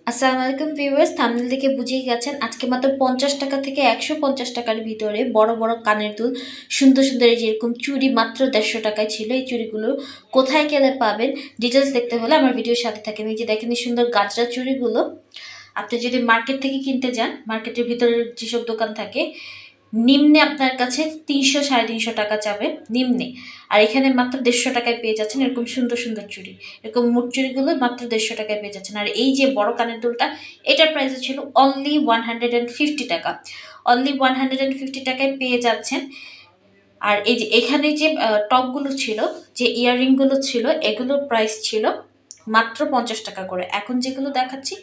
আসসালামু আলাইকুম viewers, thumbnail দেখে বুঝেই গেছেন আজকে মাত্র 50 টাকা থেকে 150 টাকার ভিতরে বড় বড় কানের দুল, সুন্দর সুন্দর এই যেরকম চুড়ি মাত্র 150 টাকায় ছিল। এই চুড়িগুলো কোথায় গেলে পাবেন ডিটেলস দেখতে হলে আমার ভিডিওর সাথে থাকেন। এই যে দেখেন এই সুন্দর গাজরা চুড়িগুলো আপনি যদি মার্কেট থেকে কিনতে যান, মার্কেটের ভিতরে যেসব দোকান থাকে নিম্নে আপনার কাছে 300-350 টাকা যাবে নিম্নে, আর এখানে মাত্র 150 টাকায় পেয়ে যাচ্ছেন এরকম সুন্দর সুন্দর চুড়ি। এরকম মুঠ চুড়িগুলো মাত্র 150 টাকায় পেয়ে যাচ্ছেন। আর এই যে বড় কানের দুলটা, এটার প্রাইস ছিল অনলি 150 টাকা। অনলি 150 টাকায় পেয়ে যাচ্ছেন। আর এই যে এখানে যে টপগুলো ছিল, যে ইয়াররিংগুলো ছিল, এগুলোর প্রাইস ছিল মাত্র 50 টাকা করে। এখন যেগুলো দেখাচ্ছি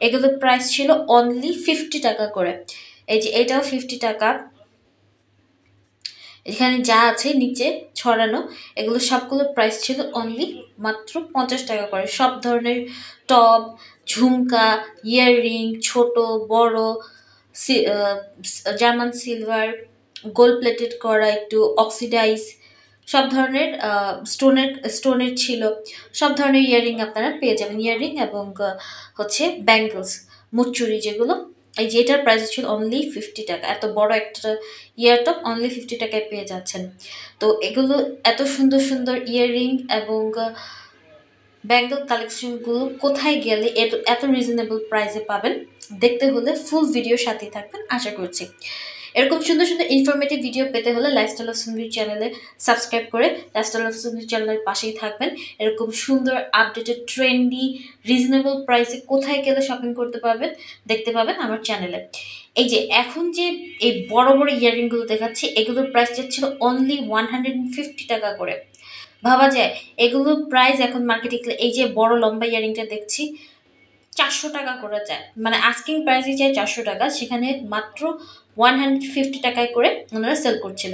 এগুলোর প্রাইস ছিল অনলি 50 টাকা করে। এই যে এটাও 50 টাকা। এখানে যা আছে নিচে ছড়ানো এগুলো সবগুলোর প্রাইস ছিল অনলি মাত্র 50 টাকা করে। সব ধরনের টপ, ঝুমকা, ইয়াররিং, ছোট বড়, জার্মান সিলভার, গোল্ড প্লেটেড করা, একটু অক্সিডাইজ, সব ধরনের স্টোনের ছিল। সব ধরনের ইয়াররিং আপনারা পেয়ে যাবেন। ইয়াররিং এবং হচ্ছে ব্যাঙ্গলস, মুচুরি যেগুলো, এই যে এটার প্রাইস ছিল অনলি 50 টাকা। এত বড় একটা ইয়ারটপ অনলি 50 টাকায় পেয়ে যাচ্ছেন। তো এগুলো এত সুন্দর সুন্দর ইয়াররিং এবং ব্যাঙ্গল কালেকশনগুলো কোথায় গেলে এত রিজনেবল প্রাইসে পাবেন, দেখতে হলে ফুল ভিডিওর সাথেই থাকবেন আশা করছি। এরকম সুন্দর সুন্দর ইনফরমেটিভ ভিডিও পেতে হলে লাইফস্টাইল অফ সুন্দরী চ্যানেলে সাবস্ক্রাইব করে লাইফস্টাইল অফ সুন্দরী চ্যানেলের পাশেই থাকবেন। এরকম সুন্দর আপডেটেড ট্রেন্ডি রিজনেবল প্রাইসে কোথায় গেলে শপিং করতে পারবেন দেখতে পাবেন আমার চ্যানেলে। এই যে এখন যে এই বড় বড় ইয়াররিংগুলো দেখাচ্ছি এগুলোর প্রাইস যাচ্ছিল অনলি 150 টাকা করে। ভাবা যায় এগুলোর প্রাইস এখন মার্কেটে, এই যে বড় লম্বা ইয়াররিংটা দেখছি 400 টাকা করে যায়, মানে আস্কিং প্রাইসই চাই 400 টাকা, সেখানে মাত্র 150 টাকায় করে ওনারা সেল করছিল।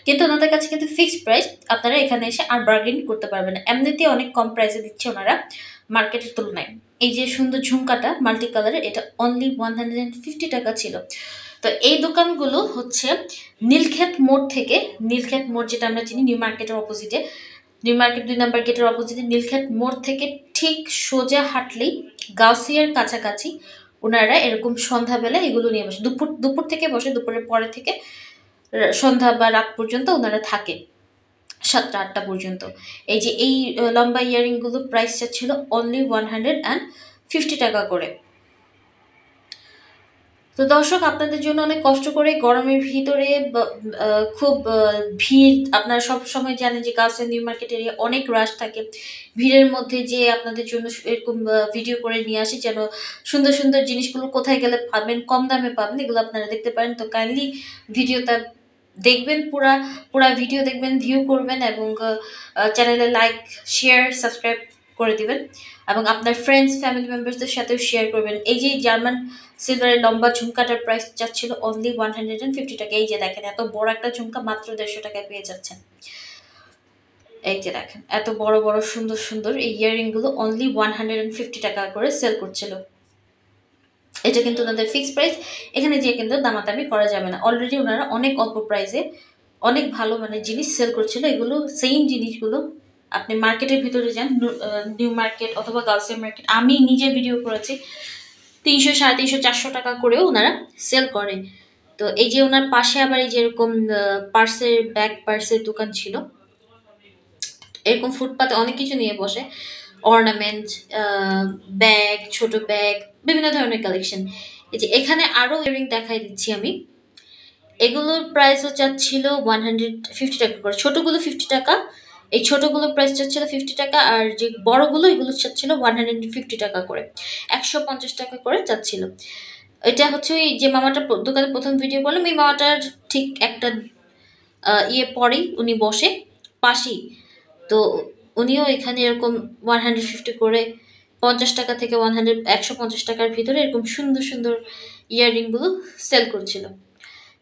কিন্তু ওনাদের কাছে কিন্তু ফিক্সড প্রাইস, আপনারা এখানে এসে আর বার্গেন করতে পারবেন না। এমনিতেই অনেক কম প্রাইসে দিচ্ছে ওনারা মার্কেটের তুলনায়। এই যে সুন্দর ঝুমকাটা মাল্টি কালারের, এটা অনলি 150 টাকা ছিল। তো এই দোকানগুলো হচ্ছে নীলক্ষেত মোড় থেকে, নীলক্ষেত মোড় যেটা আমরা চিনি নিউ মার্কেটের অপোজিটে, নিউ মার্কেট 2 নম্বর গেটের অপোজিটে নীলক্ষেত মোড় থেকে ঠিক সোজা হাঁটলেই গাউসিয়ার কাছাকাছি ওনারা এরকম সন্ধ্যাবেলা এগুলো নিয়ে বসে। দুপুর থেকে বসে, দুপুরের পরে থেকে সন্ধ্যা বা রাত পর্যন্ত ওনারা থাকে, 7টা-8টা পর্যন্ত। এই যে এই লম্বা ইয়াররিংগুলো প্রাইসটা ছিল অনলি 150 টাকা করে। তো দর্শক, আপনাদের জন্য অনেক কষ্ট করে গরমের ভিতরে খুব ভিড়, আপনারা সব সময় জানেন যে গাউসিয়া নিউ মার্কেট এরিয়া অনেক রাশ থাকে। ভিড়ের মধ্যে যে আপনাদের জন্য এরকম ভিডিও করে নিয়ে আসি যেন সুন্দর সুন্দর জিনিসগুলো কোথায় গেলে পাবেন, কম দামে পাবেন, এগুলো আপনারা দেখতে পারেন। তো কাইন্ডলি ভিডিওটা দেখবেন, পুরা ভিডিও দেখবেন, ভিউ করবেন এবং চ্যানেলে লাইক, শেয়ার, সাবস্ক্রাইব করে দিবেন এবং আপনার ফ্রেন্ডস ফ্যামিলি মেম্বার্সদের সাথেও শেয়ার করবেন। এই যে জার্মান সিলভারের লম্বা ঝুমকাটার প্রাইস যাচ্ছিল অনলি 150 টাকা। এই যে দেখেন এত বড় একটা ঝুমকা মাত্র 150 টাকায় পেয়ে যাচ্ছেন। এই যে দেখেন এত বড় বড় সুন্দর সুন্দর এই ইয়াররিংগুলো অনলি 150 টাকা করে সেল করছিল। এটা কিন্তু ওনাদের ফিক্সড প্রাইস, এখানে যে কিন্তু দামাদামি করা যাবে না। অলরেডি ওনারা অনেক অল্প প্রাইসে অনেক ভালো মানে জিনিস সেল করছিল। এগুলো সেম জিনিসগুলো আপনি মার্কেটের ভিতরে যান, নিউ মার্কেট অথবা গাউসিয়া মার্কেট, আমি নিজে ভিডিও করেছি, 300, 350, 400 টাকা করেও ওনারা সেল করে। তো এই যে ওনার পাশে আবার এই যে এরকম পার্সের দোকান ছিল, এরকম ফুটপাতে অনেক কিছু নিয়ে বসে, অর্নামেন্ট, ব্যাগ, ছোট ব্যাগ, বিভিন্ন ধরনের কালেকশন। এই যে এখানে আরো ইয়াররিং দেখাই দিচ্ছি আমি। এগুলোর প্রাইসও চাচ্ছিল 150 টাকা করে। ছোটগুলো 50 টাকা, এই ছোটগুলোর প্রাইস চাচ্ছিল 50 টাকা, আর যে বড়গুলো এগুলো চাচ্ছিল 150 টাকা করে, 150 টাকা করে চাচ্ছিল। এটা হচ্ছে ওই যে মামাটা দোকানে প্রথম ভিডিও করলাম, এই মামাটার ঠিক একটা পরেই উনি বসে পাশেই। তো উনিও এখানে এরকম 150 করে, 50 টাকা থেকে 150 টাকার ভিতরে এরকম সুন্দর সুন্দর ইয়াররিংগুলো সেল করছিল।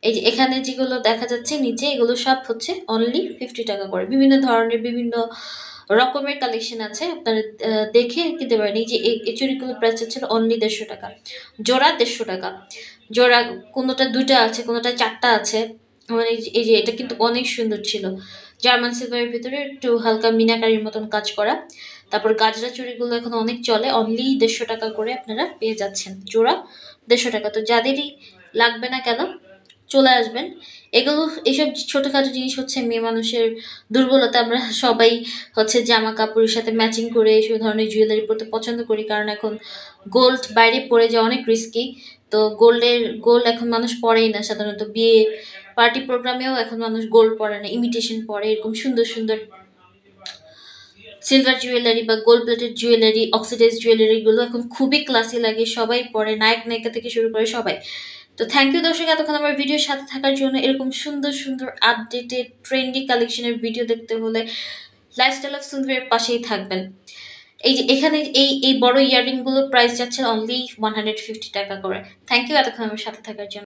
এই যে এখানে যেগুলো দেখা যাচ্ছে নিচে, এগুলো সব হচ্ছে অনলি 50 টাকা করে। বিভিন্ন ধরনের বিভিন্ন রকমের কালেকশন আছে, আপনারা দেখে কিনতে পারেন। এই যে এই চুড়িগুলোর প্রাইস ছিল অনলি 150 টাকা জোড়া, 150 টাকা জোড়া। কোনোটা 2টা আছে, কোনোটা 4টা আছে। মানে এই যে এটা কিন্তু অনেক সুন্দর ছিল, জার্মান সিলভারের ভিতরে একটু হালকা মিনাকারির মতন কাজ করা। তারপর গাজরা চুড়িগুলো এখন অনেক চলে, অনলি 150 টাকা করে আপনারা পেয়ে যাচ্ছেন, জোড়া 150 টাকা। তো যাদেরই লাগবে না কেন চলে আসবেন। এগুলো এইসব ছোটখাটো জিনিস হচ্ছে মেয়ে মানুষের দুর্বলতা, আমরা সবাই হচ্ছে জামা কাপড়ের সাথে ম্যাচিং করে এইসব ধরনের জুয়েলারি পরতে পছন্দ করি, কারণ এখন গোল্ড বাইরে পরে যাওয়া অনেক রিস্কি। তো গোল্ড এখন মানুষ পরেই না, সাধারণত বিয়ে পার্টি প্রোগ্রামেও এখন মানুষ গোল্ড পরে না, ইমিটেশন পরে। এরকম সুন্দর সুন্দর সিলভার জুয়েলারি বা গোল্ড প্লেটেড জুয়েলারি, অক্সিডাইজ জুয়েলারিগুলো এখন খুবই ক্লাসি লাগে, সবাই পরে, নায়ক নায়িকা থেকে শুরু করে সবাই। তো থ্যাংক ইউ দর্শক এতক্ষণ আমার ভিডিওর সাথে থাকার জন্য। এরকম সুন্দর সুন্দর আপডেটেড ট্রেন্ডি কালেকশনের ভিডিও দেখতে হলে লাইফস্টাইল অফ সুন্দরের পাশেই থাকবেন। এই যে এখানে এই বড় ইয়াররিংগুলোর প্রাইস যাচ্ছে অনলি 150 টাকা করে। থ্যাংক ইউ এতক্ষণ আমার সাথে থাকার জন্য।